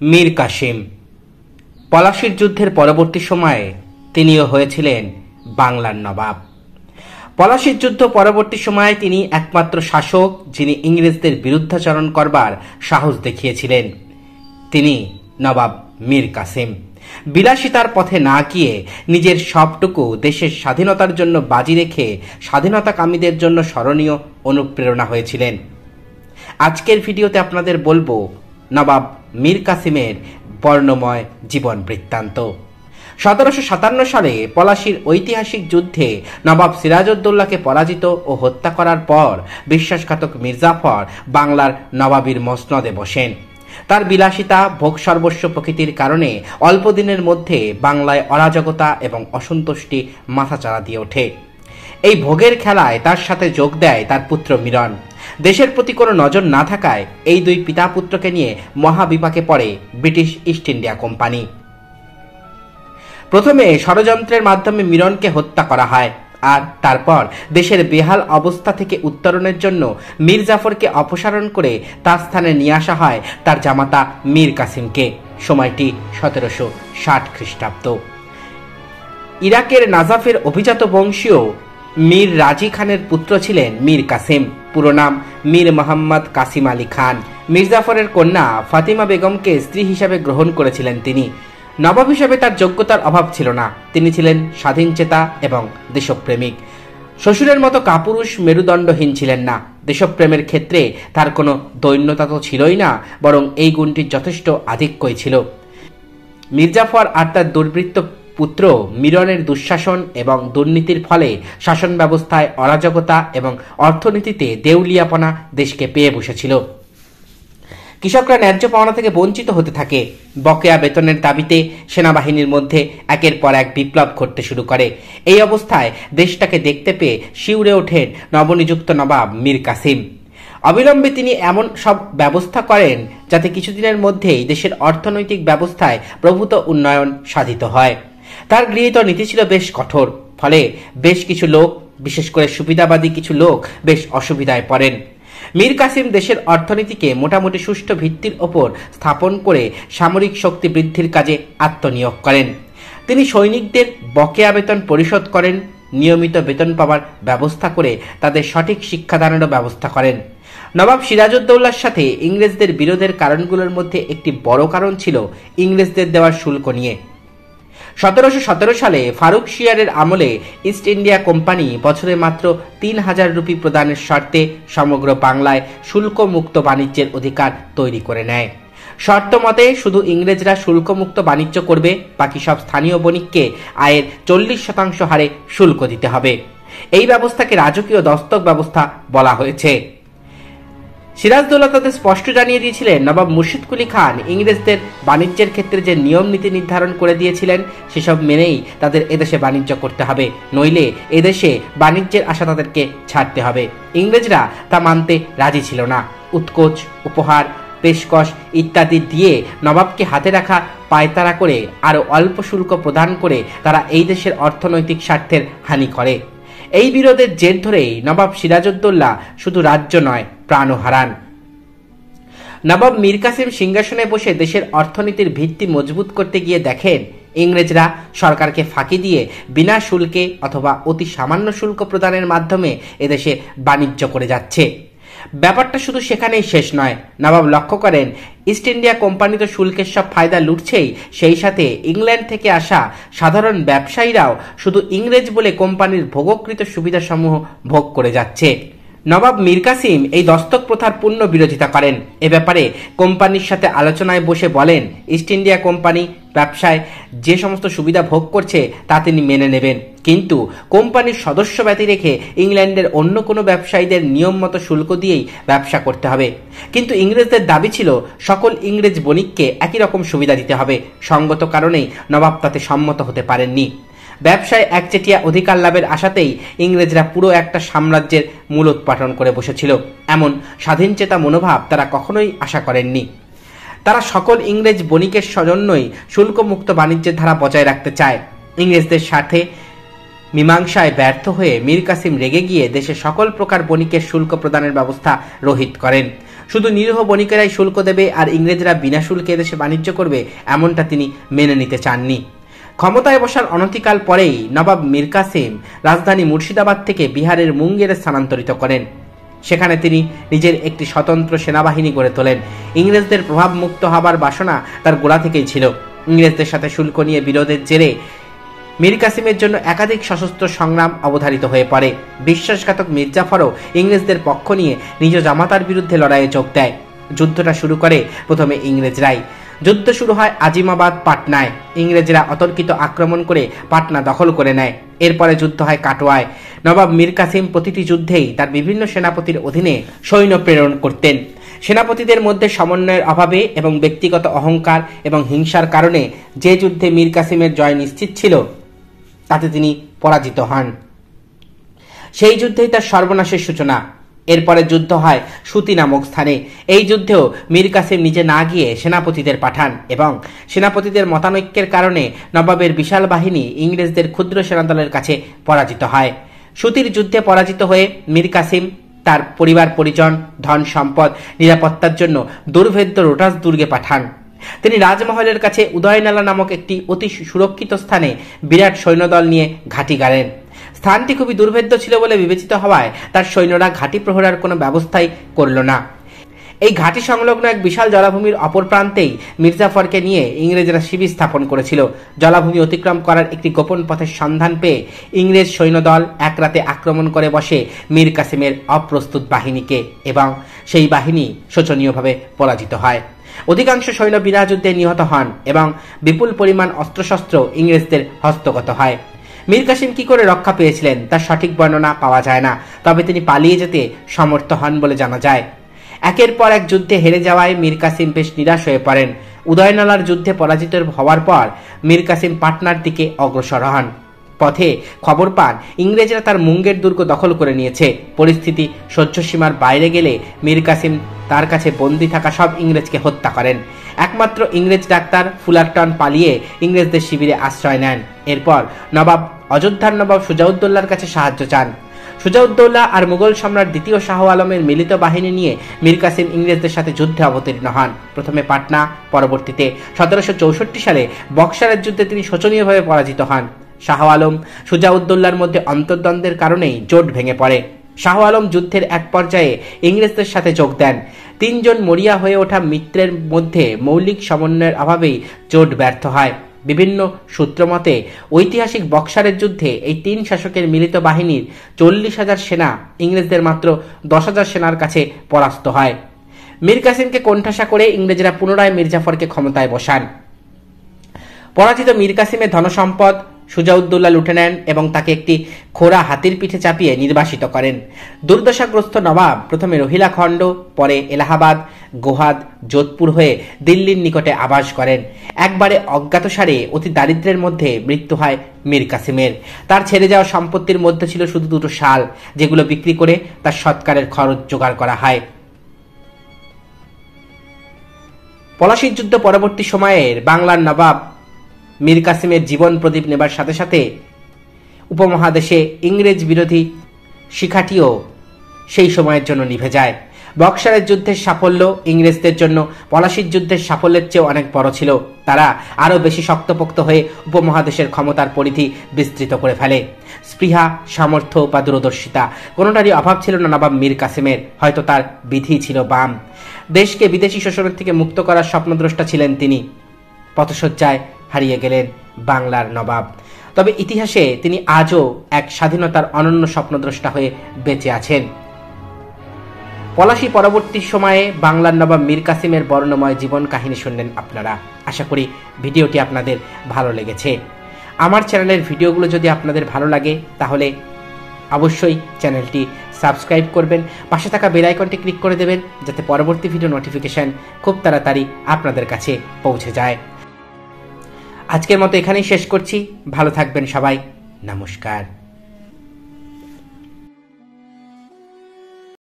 মীর কাসিম। পলাশির যুদ্ধের পরবর্তী সময়ে তিনিও হয়েছিলেন বাংলার নবাব। পলাশির যুদ্ধ পরবর্তী সময়ে তিনি একমাত্র শাসক যিনি ইংরেজদের বিরুদ্ধাচরণ করবার সাহস দেখিয়েছিলেন। তিনি নবাব মীর কাসিম। বিলাসিতার পথে না গিয়ে নিজের সবটুকু দেশের স্বাধীনতার জন্য বাজি রেখে স্বাধীনতাকামীদের জন্য স্মরণীয় অনুপ্রেরণা হয়েছিলেন। আজকের ভিডিওতে আপনাদের বলবো নবাব মীর কাসিমের বর্ণময় জীবন বৃত্তান্ত। 1757 সালে পলাশির ঐতিহাসিক যুদ্ধে নবাব সিরাজউদ্দৌলাকে পরাজিত ও হত্যা করার পর বিশ্বাসঘাতক মির্জাফর বাংলার নবাবীর মসনদে বসেন। তার বিলাসিতা, ভোগ সর্বস্ব প্রকৃতির কারণে অল্প দিনের মধ্যে বাংলায় অরাজকতা এবং অসন্তুষ্টি মাথাচাড়া দিয়ে ওঠে। এই ভোগের খেলায় তার সাথে যোগ দেয় তার পুত্র মিরন। দেশের প্রতি কোনো নজর না থাকায় এই দুই পিতা পুত্রকে নিয়ে মহাবিপাকে পড়ে ব্রিটিশ ইস্ট ইন্ডিয়া কোম্পানি। প্রথমে ষড়যন্ত্রের মাধ্যমে মিরনকে হত্যা করা হয়, আর তারপর দেশের বেহাল অবস্থা থেকে উত্তরণের জন্য মীর জাফরকে অপসারণ করে তার স্থানে নিয়ে আসা হয় তার জামাতা মীর কাসিমকে। সময়টি 1760 খ্রিস্টাব্দ। ইরাকের নাজাফের অভিজাত বংশীয় মীর রাজি খানের পুত্র ছিলেন মীর কাসিম। পুরো নাম মীর মোহাম্মদ কাসিম আলী খান। মীর জাফরের কন্যা ফাতিমা বেগমকে স্ত্রী হিসাবে গ্রহণ করেছিলেন তিনি। নবাব হিসেবে তার যোগ্যতার অভাব ছিল না। তিনি ছিলেন স্বাধীনচেতা এবং দেশপ্রেমিক। শ্বশুরের মতো কাপুরুষ মেরুদণ্ডহীন ছিলেন না। দেশপ্রেমের ক্ষেত্রে তার কোনো দৈন্যতা তো ছিলই না, বরং এই গুণটির যথেষ্ট আধিক্যই ছিল। মির্জাফর আর তার দুর্বৃত্ত পুত্র মিরনের দুঃশাসন এবং দুর্নীতির ফলে শাসন ব্যবস্থায় অরাজকতা এবং অর্থনীতিতে দেউলিয়াপনা দেশকে পেয়ে বসেছিল। কৃষকরা ন্যায্য পাওনা থেকে বঞ্চিত হতে থাকে। বকেয়া বেতনের দাবিতে সেনাবাহিনীর মধ্যে একের পর এক বিপ্লব ঘটতে শুরু করে। এই অবস্থায় দেশটাকে দেখতে পেয়ে শিউরে ওঠেন নবনিযুক্ত নবাব মীর কাসিম। অবিলম্বে তিনি এমন সব ব্যবস্থা করেন যাতে কিছুদিনের মধ্যেই দেশের অর্থনৈতিক ব্যবস্থায় প্রভূত উন্নয়ন সাধিত হয়। তার গৃহীত নীতি ছিল বেশ কঠোর, ফলে বেশ কিছু লোক, বিশেষ করে সুবিধাবাদী কিছু লোক বেশ অসুবিধায় পড়েন। মীর কাসিম দেশের অর্থনীতিকে মোটামুটি সুষ্ঠু ভিত্তির ওপর স্থাপন করে সামরিক শক্তি বৃদ্ধির কাজে আত্মনিয়োগ করেন। তিনি সৈনিকদের বকেয়া বেতন পরিশোধ করেন, নিয়মিত বেতন পাওয়ার ব্যবস্থা করে তাদের সঠিক শিক্ষাদানেরও ব্যবস্থা করেন। নবাব সিরাজউদ্দৌলার সাথে ইংরেজদের বিরোধের কারণগুলোর মধ্যে একটি বড় কারণ ছিল ইংরেজদের দেওয়ার শুল্ক নিয়ে। 1717 সালে ফারুক শিয়ারের আমলে ইস্ট ইন্ডিয়া কোম্পানি বছরে মাত্র 3000 রুপি প্রদানের শর্তে সমগ্র বাংলায় শুল্কমুক্ত বাণিজ্যের অধিকার তৈরি করে নেয়। শর্ত মতে শুধু ইংরেজরা শুল্কমুক্ত বাণিজ্য করবে, বাকি সব স্থানীয় বণিককে আয়ের 40% হারে শুল্ক দিতে হবে। এই ব্যবস্থাকে রাজকীয় দস্তক ব্যবস্থা বলা হয়েছে। সিরাজদৌল্লা তাদের স্পষ্ট জানিয়ে দিয়েছিলেন নবাব মুর্শিদ কুলি খান ইংরেজদের বাণিজ্যের ক্ষেত্রে যে নিয়ম নীতি নির্ধারণ করে দিয়েছিলেন সেসব মেনেই তাদের এদেশে বাণিজ্য করতে হবে, নইলে এদেশে বাণিজ্যের আশা তাদেরকে ছাড়তে হবে। ইংরেজরা তা মানতে রাজি ছিল না। উৎকোচ, উপহার, পেশকশ ইত্যাদি দিয়ে নবাবকে হাতে রাখা পায়তারা করে আরও অল্প শুল্ক প্রদান করে তারা এই দেশের অর্থনৈতিক স্বার্থের হানি করে। এই বিরোধের জের ধরেই নবাব সিরাজউদ্দৌলা শুধু রাজ্য নয়, প্রাণও হারান। নবাব মীর কাসিম সিংহাসনে বসে দেশের অর্থনীতির ভিত্তি মজবুত করতে গিয়ে দেখেন ইংরেজরা সরকারকে ফাঁকি দিয়ে বিনা শুল্কে অথবা অতি সামান্য শুল্ক প্রদানের মাধ্যমে এদেশে বাণিজ্য করে যাচ্ছে। ব্যাপারটা শুধু সেখানেই শেষ নয়। নবাব লক্ষ্য করেন ইস্ট ইন্ডিয়া কোম্পানি তো শুল্কের সব ফায়দা লুটছেই, সেই সাথে ইংল্যান্ড থেকে আসা সাধারণ ব্যবসায়ীরাও শুধু ইংরেজ বলে কোম্পানির ভোগকৃত সুবিধাসমূহ ভোগ করে যাচ্ছে। নবাব মীর কাসিম এই দস্তক প্রথার পূর্ণ বিরোধিতা করেন। এ ব্যাপারে কোম্পানির সাথে আলোচনায় বসে বলেন ইস্ট ইন্ডিয়া কোম্পানি ব্যবসায় যে সমস্ত সুবিধা ভোগ করছে তা তিনি মেনে নেবেন, কিন্তু কোম্পানির সদস্য ব্যতি রেখে ইংল্যান্ডের অন্য কোনো ব্যবসায়ীদের নিয়ম মতো শুল্ক দিয়েই ব্যবসা করতে হবে। কিন্তু ইংরেজদের দাবি ছিল সকল ইংরেজ বণিককে একই রকম সুবিধা দিতে হবে। সঙ্গত কারণেই নবাব তাতে সম্মত হতে পারেননি। ব্যবসায় একচেটিয়া অধিকার লাভের আশাতেই ইংরেজরা পুরো একটা সাম্রাজ্যের মূলোৎপাটন করে বসেছিল। এমন স্বাধীনচেতা মনোভাব তারা কখনোই আশা করেননি। তারা সকল ইংরেজ বণিকের সজন্যই শুল্কমুক্ত বাণিজ্যের ধারা বজায় রাখতে চায়। ইংরেজদের সাথে মীমাংসায় ব্যর্থ হয়ে মীর কাসিম রেগে গিয়ে দেশে সকল প্রকার বণিকের শুল্ক প্রদানের ব্যবস্থা রহিত করেন। শুধু নিরীহ বণিকেরাই শুল্ক দেবে আর ইংরেজরা বিনা শুল্কে এদেশে বাণিজ্য করবে, এমনটা তিনি মেনে নিতে চাননি। ক্ষমতায় বসার অনতিকাল পরেই নবাব মীর কাসিম রাজধানী মুর্শিদাবাদ থেকে বিহারের মুঙ্গেরে স্থানান্তরিত করেন। সেখানে তিনি নিজের একটি স্বতন্ত্র সেনাবাহিনী গড়ে তোলেন। ইংরেজদের প্রভাব মুক্ত হবার বাসনা তার গোড়া থেকেই ছিল। ইংরেজদের সাথে শুল্ক নিয়ে বিরোধের জেরে মীর কাসিমের জন্য একাধিক সশস্ত্র সংগ্রাম অবধারিত হয়ে পড়ে। বিশ্বাসঘাতক মির্জাফরও ইংরেজদের পক্ষ নিয়ে নিজ জামাতার বিরুদ্ধে লড়াইয়ে যোগ দেয়। যুদ্ধটা শুরু করে প্রথমে ইংরেজরাই। যুদ্ধ শুরু হয় আজিমাবাদ পাটনায়। ইংরেজরা অতর্কিত আক্রমণ করে পাটনা দখল করে নেয়। এরপরে যুদ্ধ হয় কাটোয়ায়। নবাব মীর কাসিম প্রতিটি যুদ্ধেই তার বিভিন্ন সেনাপতির অধীনে সৈন্য প্রেরণ করতেন। সেনাপতিদের মধ্যে সমন্বয়ের অভাবে এবং ব্যক্তিগত অহংকার এবং হিংসার কারণে যে যুদ্ধে মীর কাসিমের জয় নিশ্চিত ছিল, তাতে তিনি পরাজিত হন। সেই যুদ্ধেই তার সর্বনাশের সূচনা। এরপরে যুদ্ধ হয় সুতি নামক স্থানে। এই যুদ্ধেও মীর কাসিম নিজে না গিয়ে সেনাপতিদের পাঠান এবং সেনাপতিদের মতানৈক্যের কারণে নবাবের বিশাল বাহিনী ইংরেজদের ক্ষুদ্র সেনাদলের কাছে পরাজিত হয়। সুতির যুদ্ধে পরাজিত হয়ে মীর কাসিম তার পরিবার পরিজন, ধন সম্পদ নিরাপত্তার জন্য দুর্ভেদ্য রোটাস দুর্গে পাঠান। তিনি রাজমহলের কাছে উদয়নালা নামক একটি অতি সুরক্ষিত স্থানে বিরাট সৈন্যদল নিয়ে ঘাঁটি গাড়েন। স্থানটি খুবই দুর্ভেদ্য ছিল বলে বিবেচিত হওয়ায় তার সৈন্যরা ঘাঁটি প্রহরার কোনো ব্যবস্থাই করল না। এই ঘাঁটি সংলগ্ন এক বিশাল জলাভূমির অপর প্রান্তেই মির্জাফরকে নিয়ে ইংরেজরা শিবির স্থাপন করেছিল। জলাভূমি অতিক্রম করার একটি গোপন পথের সন্ধান পেয়ে ইংরেজ সৈন্যদল এক রাতে আক্রমণ করে বসে মীর কাসিমের অপ্রস্তুত বাহিনীকে এবং সেই বাহিনী শোচনীয়ভাবে পরাজিত হয়। অধিকাংশ সৈন্য বিনা যুদ্ধে নিহত হন এবং বিপুল পরিমাণ অস্ত্রশস্ত্র ইংরেজদের হস্তগত হয়। মীর কাসিম কি করে রক্ষা পেয়েছিলেন তার সঠিক বর্ণনা পাওয়া যায় না, তবে তিনি পালিয়ে যেতে সমর্থ হন বলে জানা যায়। একের পর এক যুদ্ধে হেরে যাওয়ায় মীর কাসিম বেশ নিরাশ হয়ে পড়েন। উদয়নালার যুদ্ধে পরাজিত হওয়ার পর মীর কাসিম পাটনার দিকে অগ্রসর হন। পথে খবর পান ইংরেজরা তার মুঙ্গের দুর্গ দখল করে নিয়েছে। পরিস্থিতি সহ্যসীমার বাইরে গেলে মীর কাসিম তার কাছে বন্দী থাকা সব ইংরেজকে হত্যা করেন। একমাত্র ইংরেজ ডাক্তার ফুলারটন পালিয়ে ইংরেজদের শিবিরে আশ্রয় নেন। এরপর নবাব অযোধ্যার নবাব সুজাউদ্দৌলার কাছে সাহায্য চান। সুজাউদ্দৌলা আর মুঘল সম্রাট দ্বিতীয় শাহ আলমের মিলিত বাহিনী নিয়ে মীর কাসিম ইংরেজদের সাথে যুদ্ধে অবতীর্ণ হন। প্রথমে পাটনা, পরবর্তীতে 1764 সালে বক্সারের যুদ্ধে তিনি শোচনীয়ভাবে পরাজিত হন। শাহ আলম সুজাউদ্দৌলার মধ্যে অন্তর্দ্বন্দ্বের কারণেই জোট ভেঙে পড়ে। শাহ আলম যুদ্ধের এক পর্যায়ে ইংরেজদের সাথে যোগ দেন। তিনজন মরিয়া হয়ে ওঠা মিত্রের মধ্যে মৌলিক সমন্বয়ের অভাবেই জোট ব্যর্থ হয়। বিভিন্ন সূত্রমতে ঐতিহাসিক বক্সারের যুদ্ধে এই তিন শাসকের মিলিত বাহিনীর 40,000 সেনা ইংরেজদের মাত্র 10,000 সেনার কাছে পরাস্ত হয়। মীর কাসিমকে কোণঠাসা করে ইংরেজরা পুনরায় মির্জাফরকে ক্ষমতায় বসান। পরাজিত মীর কাসিমের ধনসম্পদ সুজাউদ্দৌলা লুটে নেন এবং তাকে একটি খোড়া হাতির পিঠে চাপিয়ে নির্বাসিত করেন। দুর্দশাগ্রস্ত নবাব প্রথমে রোহিলাখণ্ড, পরে এলাহাবাদ, গোহাদ, যোধপুর হয়ে দিল্লির নিকটে আবাস করেন। একবারে অজ্ঞাতসারে অতি দারিদ্র্যের মধ্যে মৃত্যু হয় মীর কাসিমের। তার ছেড়ে যাওয়া সম্পত্তির মধ্যে ছিল শুধু 2টো শাল, যেগুলো বিক্রি করে তার সৎকারের খরচ জোগাড় করা হয়। পলাশীর যুদ্ধ পরবর্তী সময়ের বাংলার নবাব মীর কাসিমের জীবন প্রদীপ নেবার সাথে সাথে উপমহাদেশে ইংরেজ বিরোধী শিখাটিও সেই সময়ের জন্য নিভে যায়। বক্সারের যুদ্ধের সাফল্য ইংরেজদের জন্য পলাশীর যুদ্ধের সাফল্যের চেয়েও অনেক বড় ছিল। তারা আরও বেশি শক্তপোক্ত হয়ে উপমহাদেশের ক্ষমতার পরিধি বিস্তৃত করে ফেলে। স্পৃহা, সামর্থ্য বা দূরদর্শিতা কোনোটারই অভাব ছিল না নবাব মীর কাসিমের। হয়তো তার বিধি ছিল বাম। দেশকে বিদেশি শোষণের থেকে মুক্ত করার স্বপ্নদ্রষ্টা ছিলেন তিনি। পথসজ্জায় হারিয়ে গেলেন বাংলার নবাব। তবে ইতিহাসে তিনি আজও এক স্বাধীনতার অনন্য স্বপ্নদ্রষ্টা হয়ে বেঁচে আছেন। পলাশী পরবর্তী সময়ে বাংলার নবাব মীর কাসিমের বর্ণময় জীবন কাহিনী শুনলেন আপনারা। আশা করি ভিডিওটি আপনাদের ভালো লেগেছে। আমার চ্যানেলের ভিডিওগুলো যদি আপনাদের ভালো লাগে তাহলে অবশ্যই চ্যানেলটি সাবস্ক্রাইব করবেন, পাশে থাকা বেল আইকনটি ক্লিক করে দেবেন যাতে পরবর্তী ভিডিও নোটিফিকেশন খুব তাড়াতাড়ি আপনাদের কাছে পৌঁছে যায়। আজকের মতো এখানেই শেষ করছি। ভালো থাকবেন সবাই। নমস্কার।